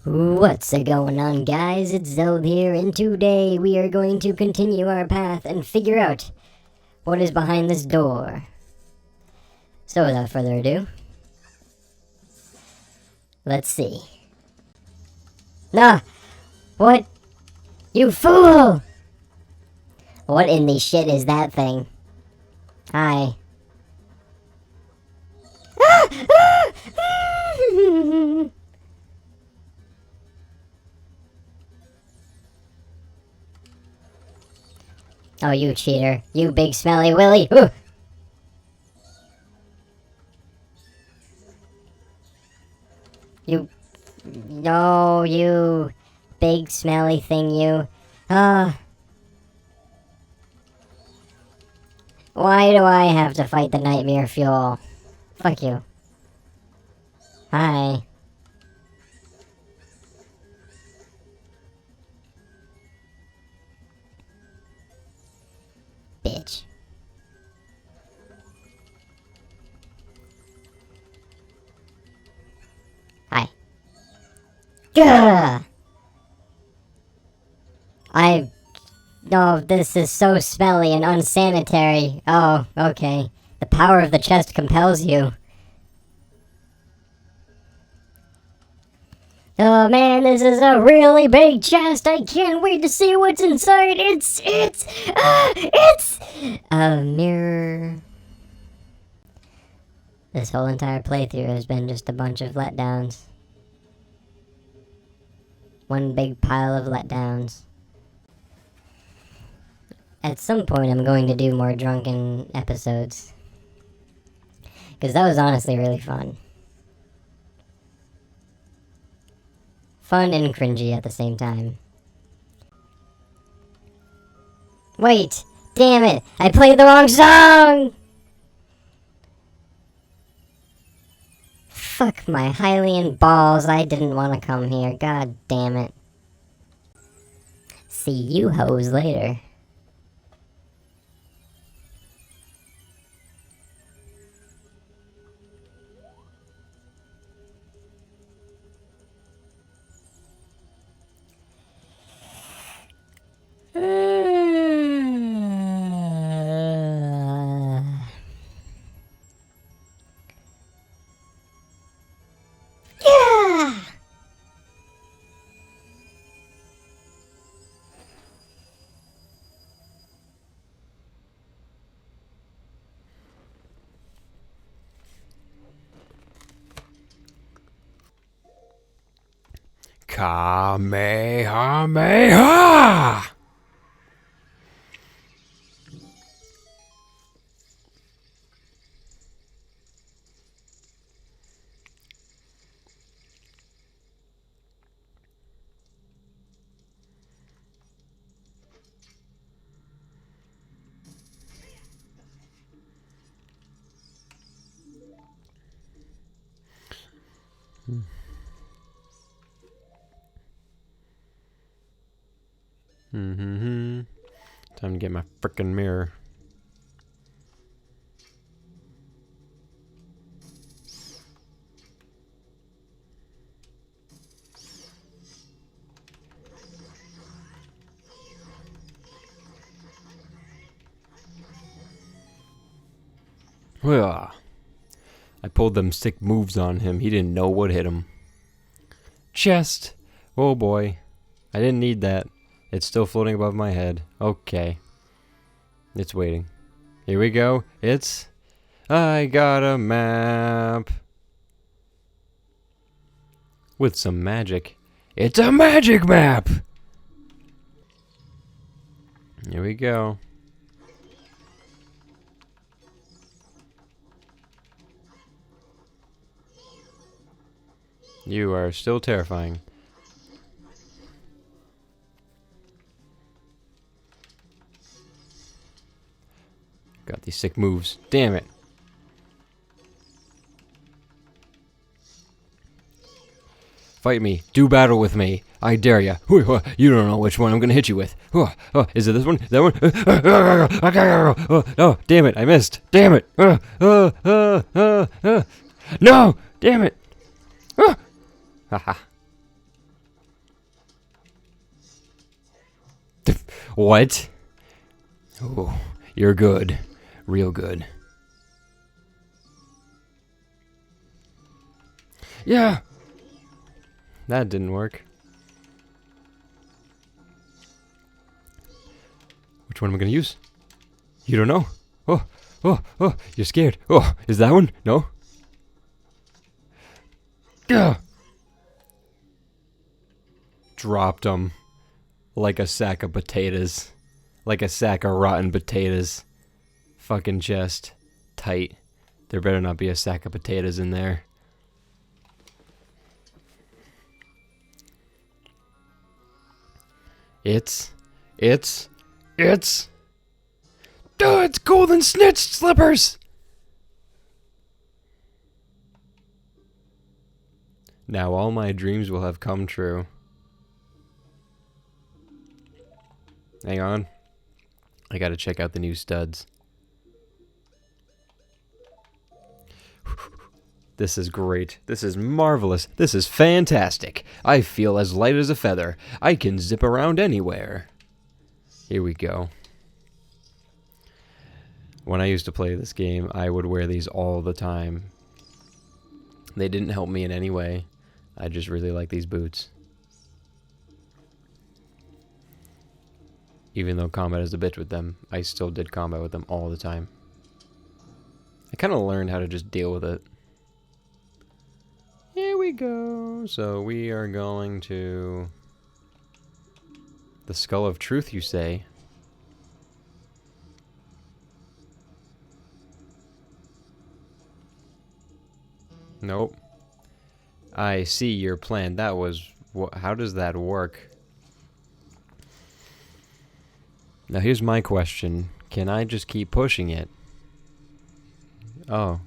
What's going on, guys? It's Zeld here, and today we are going to continue our path and figure out what is behind this door. So without further ado, let's see. Nah! What? You fool! What in the shit is that thing? Hi. Oh, you cheater. You big smelly willy. Ooh. No, you big smelly thing, you. Why do I have to fight the nightmare fuel? Fuck you. Hi. Bitch. Hi. Gah! Oh, this is so smelly and unsanitary. Oh, okay. The power of the chest compels you. Oh man, this is a really big chest. I can't wait to see what's inside. It's a mirror. This whole entire playthrough has been just a bunch of letdowns. One big pile of letdowns. At some point, I'm going to do more drunken episodes. Because that was honestly really fun. Fun and cringy at the same time. Wait! Damn it! I played the wrong song! Fuck my Hylian balls, I didn't want to come here. God damn it. See you hoes later. Kamehameha! Time to get my frickin' mirror. Well, I pulled them sick moves on him. He didn't know what hit him. Chest. Oh boy. I didn't need that. It's still floating above my head. Okay. It's waiting. Here we go. It's... I got a map. With some magic. It's a magic map! Here we go. You are still terrifying. Got these sick moves. Damn it. Fight me. Do battle with me. I dare ya. You don't know which one I'm gonna hit you with. Is it this one? That one? Oh, damn it. I missed. Damn it. No! Damn it. Haha. What? Oh, you're good. Real good. Yeah! That didn't work. Which one am I gonna use? You don't know? Oh, you're scared. Oh, is that one? No? Gah! Dropped him. Like a sack of potatoes. Like a sack of rotten potatoes. Fucking chest. Tight. There better not be a sack of potatoes in there. It's it's golden snitched slippers! Now all my dreams will have come true. Hang on. I gotta check out the new studs. This is great. This is marvelous. This is fantastic. I feel as light as a feather. I can zip around anywhere. Here we go. When I used to play this game, I would wear these all the time. They didn't help me in any way. I just really like these boots. Even though combat is a bitch with them, I still did combat with them all the time. I kind of learned how to just deal with it. Here we go. So we are going to the Skull of Truth, you say? Nope. I see your plan. That was... how does that work? Now here's my question. Can I just keep pushing it? Oh.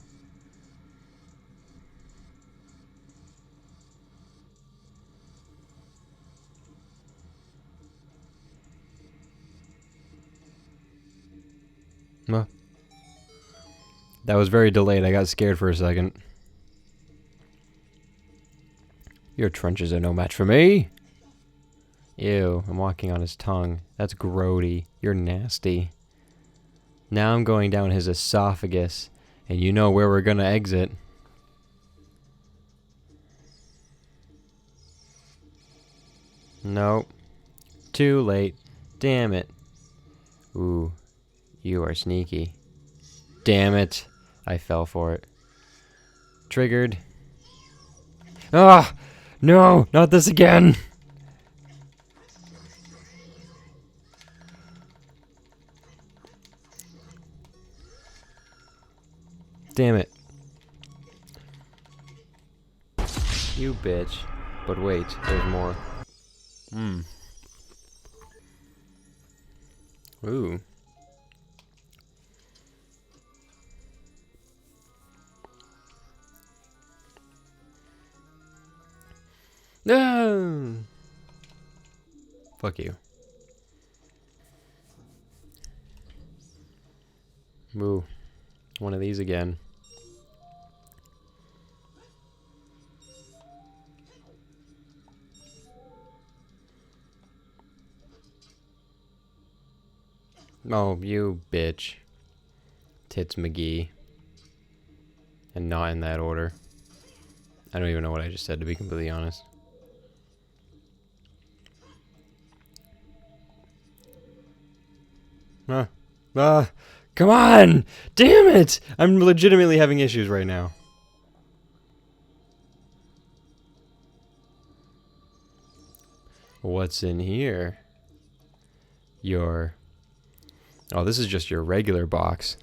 Well, that was very delayed. I got scared for a second. Your trenches are no match for me. Ew, I'm walking on his tongue. That's grody. You're nasty. Now I'm going down his esophagus, and you know where we're gonna exit. Nope. Too late. Damn it. Ooh, you are sneaky. Damn it. I fell for it. Triggered. Ah! No, not this again! Damn it. You bitch. But wait, there's more. Ooh. No! Fuck you. Ooh. One of these again. Oh, you bitch. Tits McGee. And not in that order. I don't even know what I just said, to be completely honest. Come on! Damn it! I'm legitimately having issues right now. What's in here? Your... oh, this is just your regular box.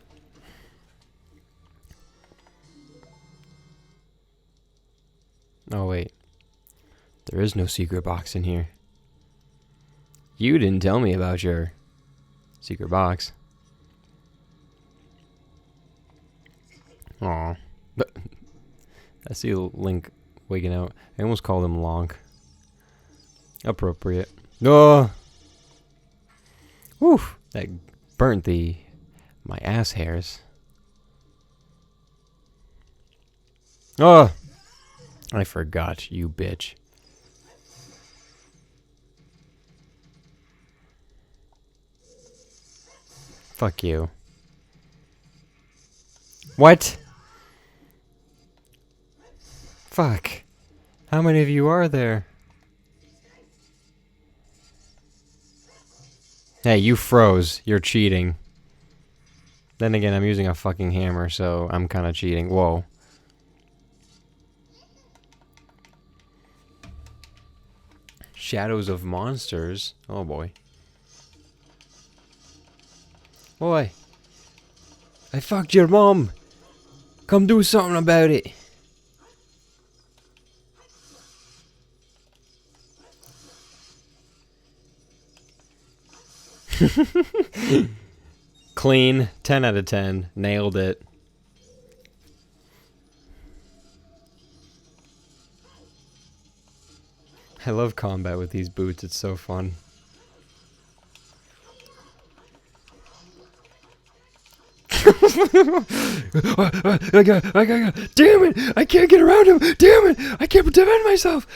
Oh, wait. There is no secret box in here. You didn't tell me about your secret box. Aw. But I see Link waking out. I almost called him Lonk. Appropriate. No. Whew. That burnt my ass hairs. Oh. I forgot, you bitch. Fuck you. What? Fuck. How many of you are there? Hey, you froze. You're cheating. Then again, I'm using a fucking hammer, so I'm kind of cheating. Whoa. Shadows of monsters. Oh boy. Boy. I fucked your mom. Come do something about it. Clean. 10 out of 10. Nailed it. I love combat with these boots. It's so fun. I got, damn it! I can't get around him! Damn it! I can't defend myself!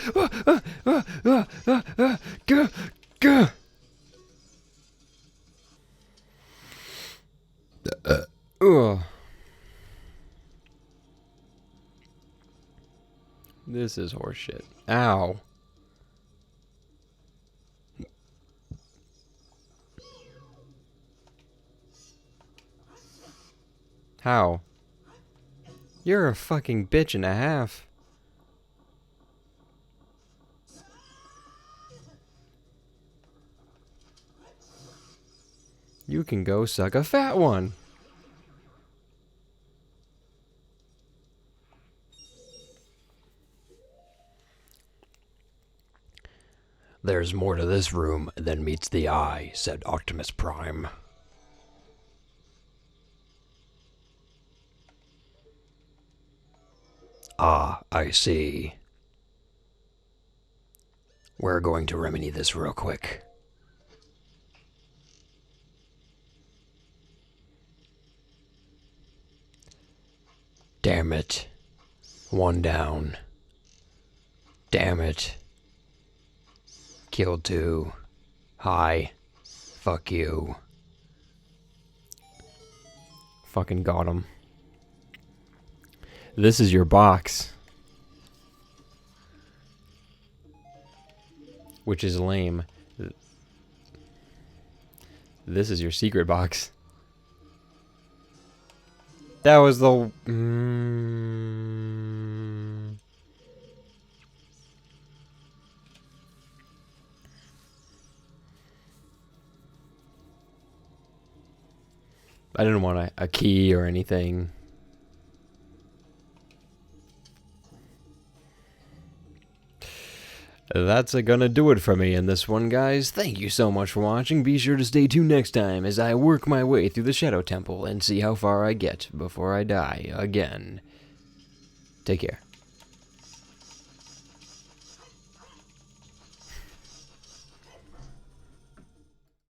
This is horseshit. Ow. How? You're a fucking bitch and a half. You can go suck a fat one. There's more to this room than meets the eye, said Optimus Prime. Ah, I see. We're going to remedy this real quick. Damn it. One down. Damn it. Killed two. Hi. Fuck you. Fucking got him. This is your box. Which is lame. This is your secret box. That was the... I didn't want a key or anything. That's gonna do it for me in this one, guys. Thank you so much for watching. Be sure to stay tuned next time as I work my way through the Shadow Temple and see how far I get before I die again. Take care.